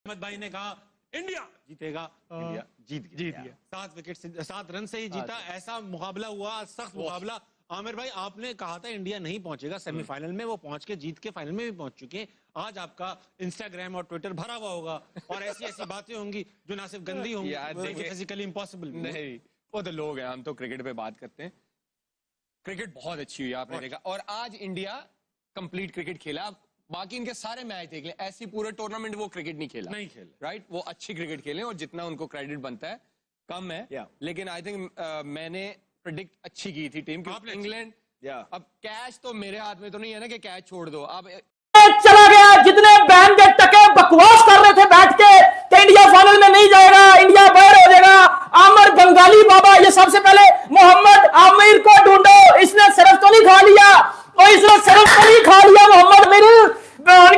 अहमद भाई ने कहा इंडिया जीतेगा, इंडिया जीत गया 7 विकेट से 7 रन से ही जीता। ऐसा मुकाबला हुआ, सख्त मुकाबला। आमिर भाई, आपने कहा था इंडिया नहीं पहुंचेगा सेमीफाइनल में, वो पहुंच के जीत के फाइनल में भी पहुंच चुके हैं। आज आपका इंस्टाग्राम और ट्विटर भरा हुआ होगा और ऐसी ऐसी बातें होंगी जो ना सिर्फ गंदी होंगी, फिजिकली इम्पॉसिबल नहीं। वो तो लोग हैं, हम तो क्रिकेट पे बात करते हैं। क्रिकेट बहुत अच्छी हुई आपने देखा, और आज इंडिया कंप्लीट क्रिकेट खेला। बाकी इनके सारे मैच देख लें, ऐसी पूरे टूर्नामेंट वो क्रिकेट नहीं खेला, राइट। वो अच्छी क्रिकेट खेले और जितना उनको क्रेडिट बनता है कम है, लेकिन आई थिंक मैंने प्रेडिक्ट अच्छी की थी टीम, क्योंकि इंग्लैंड अब कैच तो मेरे हाथ में तो नहीं है ना कि कैच छोड़ दो। अब चला गया, जितने बैन के टके बकवास कर रहे थे बैठ के कि इंडिया फाइनल में नहीं जाएगा, इंडिया बाहर हो जाएगा। आमिर बंगाली बाबा, ये सबसे पहले मोहम्मद आमिर को ढूंढो, इसने सिर्फ तो नहीं खा लिया, और इसने सिर्फ तो नहीं खा लिया मोहम्मद आमिर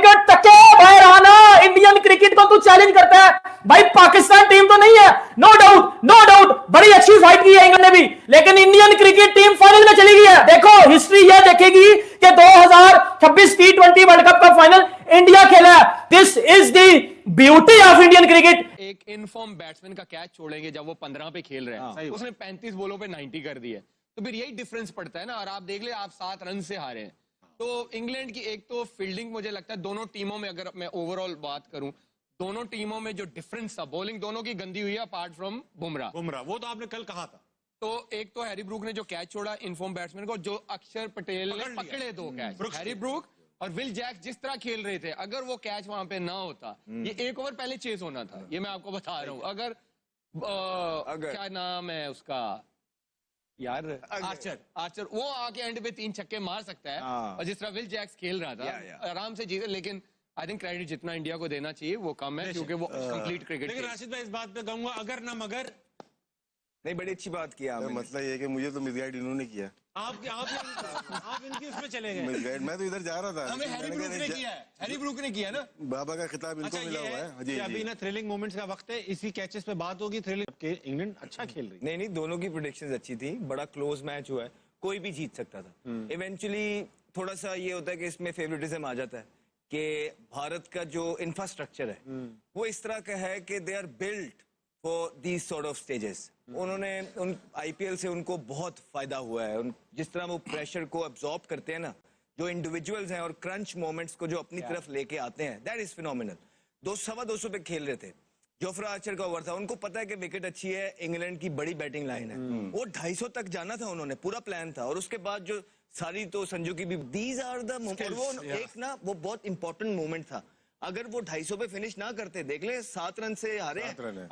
के टके बाहर आना। इंडियन क्रिकेट को तू चैलेंज करता है भाई, पाकिस्तान टीम तो नहीं है, नो डाउट बड़ी अच्छी फाइट की है इंग्लैंड ने भी, लेकिन इंडियन क्रिकेट टीम फाइनल में चली गई है। देखो हिस्ट्री यह देखेगी कि 2026 T20 वर्ल्ड कप का फाइनल इंडिया खेला है। This is the beauty of Indian cricket. एक इनफॉर्म बैट्समैन का कैच छोड़ेंगे जब वो 15 पे खेल रहे हैं, उसने 35 बॉलों पे 90 कर दी है, तो फिर यही डिफरेंस पड़ता है ना। और आप देख ले, आप 7 रन से हारे हैं। तो इंग्लैंड की एक तो फील्डिंग, मुझे लगता है दोनों टीमों में, अगर मैं ओवरऑल बात करूं, दोनों टीमों में जो डिफरेंस था, बॉलिंग दोनों की गंदी हुई है अपार्ट फ्रॉम बुमराह। वो तो आपने कल कहा था। तो एक तो हैरी ब्रूक ने जो कैच छोड़ा इनफॉर्म बैट्समैन को, जो अक्षर पटेल ने पकड़े 2 कैच, हैरी ब्रूक और विल जैक्स जिस तरह खेल रहे थे, अगर वो कैच वहां पे ना होता, ये 1 ओवर पहले चेस होना था, ये मैं आपको बता रहा हूं। अगर क्या नाम है उसका यार, आर्चर वो आके एंड पे 3 छक्के मार सकता है, और जिस तरह विल जैक्स खेल रहा था आराम से जीते। लेकिन आई थिंक क्रेडिट जितना इंडिया को देना चाहिए वो कम है, क्योंकि वो कंप्लीट क्रिकेट। लेकिन राशिद भाई, इस बात पे कहूंगा, अगर ना मगर नहीं, बड़ी अच्छी बात किया आपने। मतलब ये कि मुझे तो मिसगाइड इन्होंने किया। आप इनकी उसमें चले गए। मिसगाइड, मैं तो इधर जा रहा था। हमें हैरी ब्रूक ने किया ना, बाबा का खिताब इनको मिला हुआ है। जी, अभी ना थ्रिलिंग मोमेंट्स का वक्त है, इसी कैचेस पे बात होगी। थ्रिलिंग के इंग्लैंड अच्छा खेल रही। नहीं, दोनों की प्रेडिक्शंस अच्छी थी, बड़ा क्लोज मैच हुआ है, कोई भी जीत सकता था। इवेंचुअली थोड़ा सा ये होता है कि इसमें फेवरेटिज्म आ जाता है कि भारत का जो इंफ्रास्ट्रक्चर है वो इस तरह का है कि they are built for these sort of stages. उन्होंने उन आईपीएल से उनको बहुत फायदा हुआ है। जिस तरह वो प्रेशर को अब्सॉर्ब करते हैं ना, जो इंडिविजुअल्स हैं, और क्रंच मोमेंट्स को जो अपनी तरफ लेके आते हैं, दैट इज फिनोमिनल। 200 पे खेल रहे थे, जोफ्रा आर्चर का ओवर था, उनको पता है कि विकेट अच्छी है, इंग्लैंड की बड़ी बैटिंग लाइन है, वो 250 तक जाना था, उन्होंने पूरा प्लान था। और उसके बाद जो सारी, तो संजू की भी, दीज आर द मोमेंट, वो एक ना वो बहुत इंपॉर्टेंट मोमेंट था। अगर वो 250 पे फिनिश ना करते, देख ले 7 रन से हारे।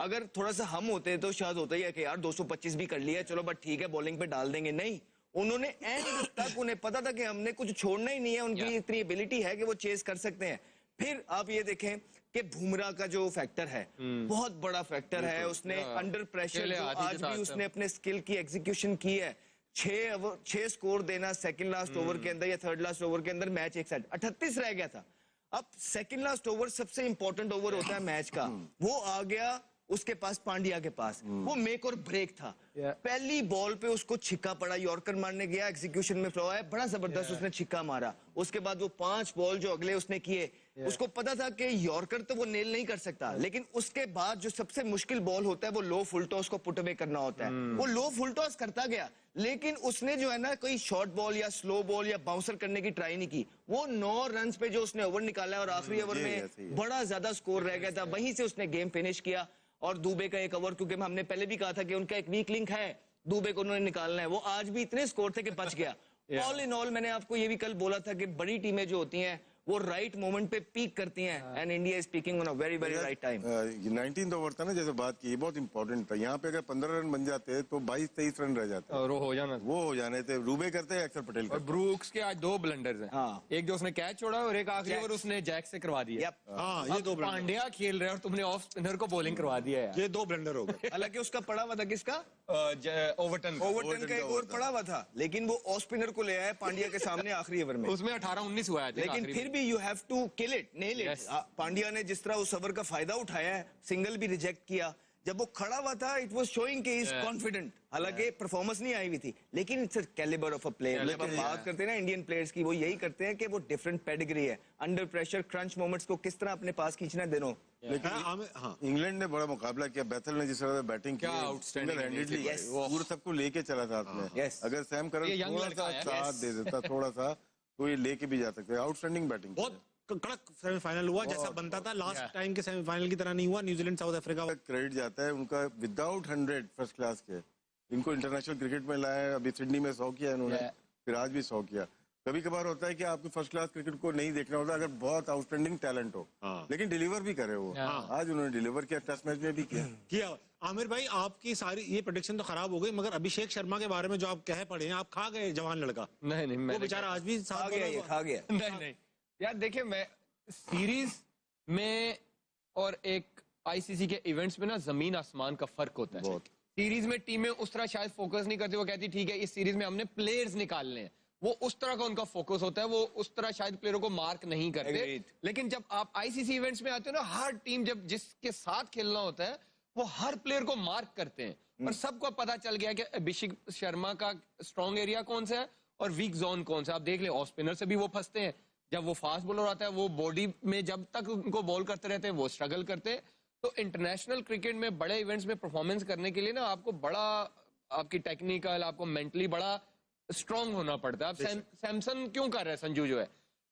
अगर थोड़ा सा हम होते तो शायद होता ही है कि यार 225 भी कर लिया, चलो बट ठीक है, बॉलिंग पे डाल देंगे। नहीं, उन्होंने एंड तक, उन्हें पता था कि हमने कुछ छोड़ना ही नहीं है, उनकी इतनी एबिलिटी है कि वो चेस कर सकते हैं। फिर आप ये देखें कि बुमराह का जो फैक्टर है बहुत बड़ा फैक्टर है। उसने अंडर प्रेशर आज भी उसने अपने स्किल की एग्जीक्यूशन की है। 6 स्कोर देना सेकंड लास्ट ओवर के अंदर या थर्ड लास्ट ओवर के अंदर, मैच एक साइड 38 रह गया था। अब सेकंड लास्ट ओवर सबसे इंपॉर्टेंट ओवर होता है मैच का, वो आ गया उसके पास, पांड्या के पास। वो मेक और ब्रेक था। पहली बॉल पे उसको छिक्का पड़ा, यॉर्कर मारने गया, एग्जीक्यूशन में फ्लॉ है, बड़ा जबरदस्त उसने छिक्का मारा। उसके बाद वो 5 बॉल जो अगले उसने किए, उसको पता था कि यॉर्कर तो वो नेल नहीं कर सकता, लेकिन उसके बाद जो सबसे मुश्किल बॉल होता है वो लो फुल टॉस को पुट अवे करना होता है। वो लो फुल टॉस करता गया, लेकिन उसने जो है ना कोई शॉर्ट बॉल या स्लो बॉल या बाउंसर करने की ट्राई नहीं की। वो 9 रन पे जो उसने ओवर निकाला है, और आखिरी ओवर में बड़ा ज्यादा स्कोर रह गया था, वहीं से उसने गेम फिनिश किया। और दुबे का एक ओवर, क्योंकि हमने पहले भी कहा था कि उनका एक वीक लिंक है, दुबे को उन्होंने निकालना है, वो आज भी इतने स्कोर थे कि बच गया। ऑल इन ऑल, मैंने आपको ये भी कल बोला था कि बड़ी टीमें जो होती हैं वो राइट मोमेंट पे पीक करती हैं, and India is peeking on a very very right time. 19th over था ना, जैसे बात की, बहुत इंपॉर्टेंट था। यहाँ पे अगर 15 रन बन जाते तो 22-23 रन रह जाते, और वो हो जाने थे। रूबे करते हैं, अक्षर पटेल। और ब्रूक्स के आज 2 ब्लंडर्स हैं, एक जो उसने कैच छोड़ा और एक आखिरी ओवर उसने जैक से करवा दिया। ये 2 पांड्या खेल रहे हैं और तुमने ऑफ स्पिनर को बॉलिंग करवा दिया है। ये 2 ब्लंडर हो गए। हालांकि उसका पड़ा हुआ था, किसका, ओवरटन का एक ओवर पड़ा हुआ था, लेकिन वो ऑफ स्पिनर को ले आया पांड्या के सामने आखिरी ओवर में। उसमें 18-19 हुआ है, लेकिन फिर भी you have to kill it, nail it. Pandya ने जिस तरह उस ओवर का फायदा उठाया है, सिंगल भी रिजेक्ट किया, जब वो खड़ा हुआ था, इट वाज शोइंग कि इज कॉन्फिडेंट। हालांकि परफॉर्मेंस नहीं आई हुई थी, लेकिन it's a calibre of a player. जब हम बात करते हैं ना इंडियन प्लेयर्स की, वो यही करते हैं कि वो डिफरेंट पेडिग्री है, अंडर प्रेशर क्रंच मोमेंट्स को किस तरह अपने पास खींचना है। दोनों हाँ इंग्लैंड ने बड़ा मुकाबला किया, बैथल ने जिस तरह से बैटिंग की, क्या outstanding सिंगल हैंडेडली Yes. पूरा सबको लेके चला था हाथ में। Yes. अगर सैम करन ये young थोड़ा लड़का सा है। साथ दे देता थोड़ा सा तो ये लेके भी जा सकते। आउटस्टैंडिंग बैटिंग बहुत कड़क सेमीफाइनल हुआ, जैसा बनता था। लास्ट टाइम के सेमीफाइनल की तरह नहीं हुआ। न्यूजीलैंड साउथ अफ्रीका क्रेडिट जाता है उनका विदाउट 100 फर्स्ट क्लास के। इनको इंटरनेशनल क्रिकेट में लाया, अभी सिडनी में 100 किया इन्होंने, फिर आज भी 100 किया। कभी कभार होता है कि आपको फर्स्ट क्लास क्रिकेट को नहीं देखना होता अगर बहुत आउटस्टैंडिंग टैलेंट हो, लेकिन डिलीवर भी करे वो। आज उन्होंने डिलीवर किया, टेस्ट मैच में भी किया। आमिर भाई, आपकी सारी ये प्रेडिक्शन तो खराब हो गई, मगर अभिषेक शर्मा के बारे में जो आप कह पड़े हैं, आप खा गए जवान लड़का। नहीं वो बेचारा आज भी खा गया, ये खा गया। नहीं यार, देखिए मैं सीरीज में और एक आईसीसी के इवेंट्स में ना जमीन आसमान का फर्क होता है। सीरीज में टीमें उस तरह शायद फोकस नहीं करती, वो कहती ठीक है इस सीरीज में हमने प्लेयर्स निकालने हैं, वो उस तरह का उनका फोकस होता है, वो उस तरह शायद प्लेयरों को मार्क नहीं करते। लेकिन जब आप आईसीसी इवेंट्स में आते हो ना, हर टीम जब जिसके साथ खेलना होता है वो हर प्लेयर को मार्क करते हैं, और सबको पता चल गया कि अभिषेक शर्मा का स्ट्रॉन्ग एरिया कौन सा है और वीक जोन कौन सा। आप देख ले, ऑफ स्पिनर से भी वो फंसते हैं, जब वो फास्ट बॉलर आता है वो बॉडी में जब तक उनको बॉल करते रहते हैं वो स्ट्रगल करते हैं। तो इंटरनेशनल क्रिकेट में बड़े इवेंट्स में परफॉर्मेंस करने के लिए ना आपको बड़ा, आपकी टेक्निकल, आपको मेंटली बड़ा स्ट्रांग होना पड़ता है। अब सैमसन क्यों कर रहा है संजू जो है,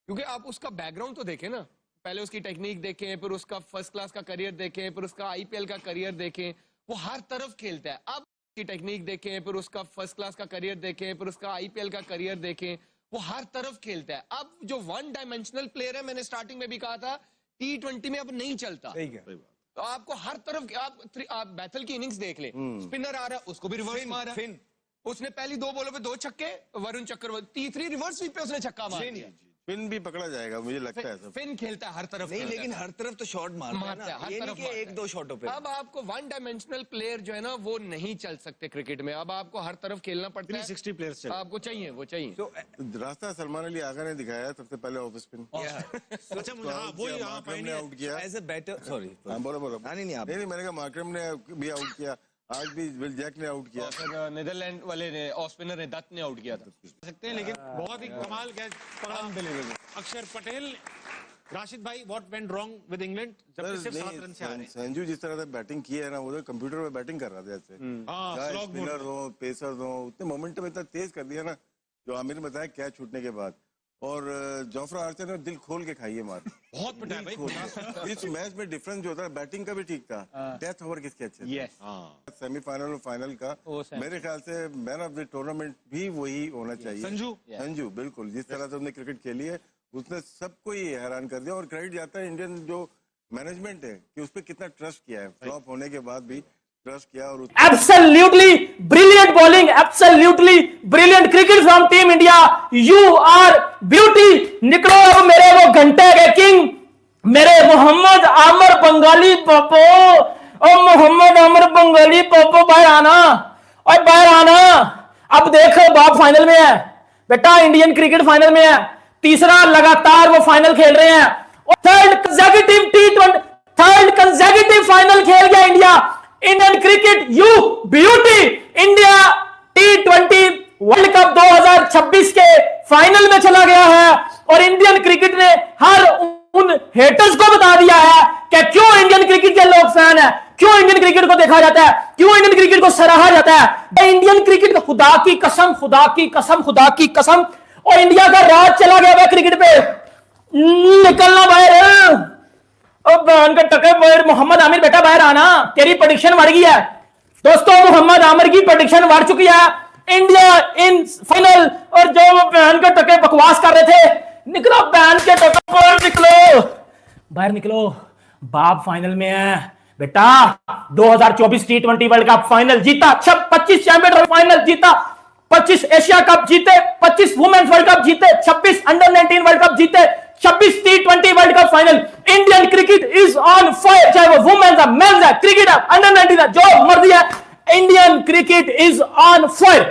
क्योंकि आप उसका बैकग्राउंड तो देखें ना, पहले उसकी टेक्निक देखें, फिर उसका फर्स्ट क्लास का करियर देखें, फिर उसका आईपीएल का करियर देखें, वो हर तरफ खेलता है। अब उसकी टेक्निक देखें, फिर उसका फर्स्ट क्लास का करियर देखें, फिर उसका आईपीएल का करियर देखें, वो हर तरफ खेलता है। अब जो वन डायमेंशनल प्लेयर है, मैंने स्टार्टिंग में भी कहा था, T20 में अब नहीं चलता। तो आपको हर तरफ, आप बैथल की इनिंग्स देख ले, स्पिनर आ रहा है उसको भी रिवर्स मारा, उसने पहली 2 बॉलों पे 2 छक्के, वरुण चक्रवर्ती तीसरी रिवर्स स्वीप पे उसने छक्का मार दिया। फिन भी पकड़ा जाएगा मुझे लगता है सब। फिन खेलता है हर तरफ, नहीं लेकिन हर तरफ तो शॉट मारता है ना, हर ये तरफ नहीं कि 1-2 शॉटों पे। अब आपको वन डायमेंशनल प्लेयर जो है ना वो नहीं चल सकते क्रिकेट में, अब आपको हर तरफ खेलना पड़ता है। 360 प्लेयर्स आपको चाहिए, वो चाहिए। तो रास्ता सलमान अली आगा ने दिखाया सबसे पहले ऑफ स्पिन। अच्छा मुझे वो यहाँ मार्करम ने आउट किया एज अ बैटर, सॉरी बोलो नहीं मैंने कहा मार्करम ने भी आउट किया, आज भी विल जैक ने आउट किया, फिर नीदरलैंड वाले ने ऑफ स्पिनर ने दत्त ने आउट किया था। सकते हैं, लेकिन बहुत ही कमाल कैच पकड़ा अक्षर पटेल। राशिद भाई, what went wrong with England जब सिर्फ 7 रन से हारे? संजू जिस तरह से बैटिंग की है ना, वो तो कंप्यूटर पे बैटिंग कर रहा था ऐसे, चाहे स्पिनर हो पेसर हो, उतने मोमेंटम इतना तेज कर दिया ना, जो आमिर ने बताया कैच छूटने के बाद। और जोफ्रा आर्चर ने दिल खोल के खाई है मार, बहुत पिटाया भाई। इस मैच में डिफरेंस जो था बैटिंग का भी ठीक था, डेथ ओवर किसके अच्छे थे। सेमीफाइनल और फाइनल का मेरे ख्याल से मैन ऑफ द टूर्नामेंट भी वही होना चाहिए संजू। बिल्कुल, जिस तरह से उसने क्रिकेट खेली है उसने सबको ही हैरान कर दिया, और क्रेडिट जाता है इंडियन जो मैनेजमेंट है कि उस पर कितना ट्रस्ट किया है, फ्लॉप होने के बाद भी ट्रस्ट किया। और absolutely brilliant bowling, absolutely brilliant cricket from team India, you are beauty. निकलो अब मेरे वो घंटे के किंग, मेरे मोहम्मद आमिर बंगाली पप्पो, ओ मोहम्मद आमिर बंगाली पप्पो बाहर आना, और बाहर आना। अब देखो बाप फाइनल में है बेटा, इंडियन क्रिकेट फाइनल में है, तीसरा लगातार वो फाइनल खेल रहे हैं, और थर्ड कंसेक्यूटिव फाइनल खेल गया India. Indian cricket you beauty, India T20 world cup 2026 के फाइनल में चला गया है, और इंडियन क्रिकेट ने हर उन हेटर्स को बता दिया है कि क्यों इंडियन क्रिकेट के लोग फैन है, क्यों इंडियन क्रिकेट को देखा जाता है, क्यों इंडियन क्रिकेट को सराहा जाता है। इंडियन क्रिकेट खुदा की कसम, खुदा की कसम, खुदा की कसम, और इंडिया का राज चला गया है क्रिकेट पे। निकलना बाहर, और बहन का टके बाहर, मोहम्मद आमिर बेटा बाहर आना, तेरी प्रेडिक्शन मर गई है दोस्तों। मोहम्मद आमिर की प्रेडिक्शन मर चुकी है, इंडिया इन फाइनल। और जो बहन के टके बकवास कर रहे थे, निकलो बहन के टके बाहर, निकलो बाहर, निकलो। बाप फाइनल में है बेटा, 2024 T20 वर्ल्ड कप फाइनल जीता, 25 चैंपियन फाइनल जीता, 25 एशिया कप जीते, 25 वुमेन्स वर्ल्ड कप जीते, 26 अंडर-19 वर्ल्ड कप जीते, 26 T20 world cup final. Indian cricket is on fire, चाहे वो वुमेन्स है, मेंस है, क्रिकेट है, अंडर-19 है, जो मर्जी है, Indian cricket is on fire.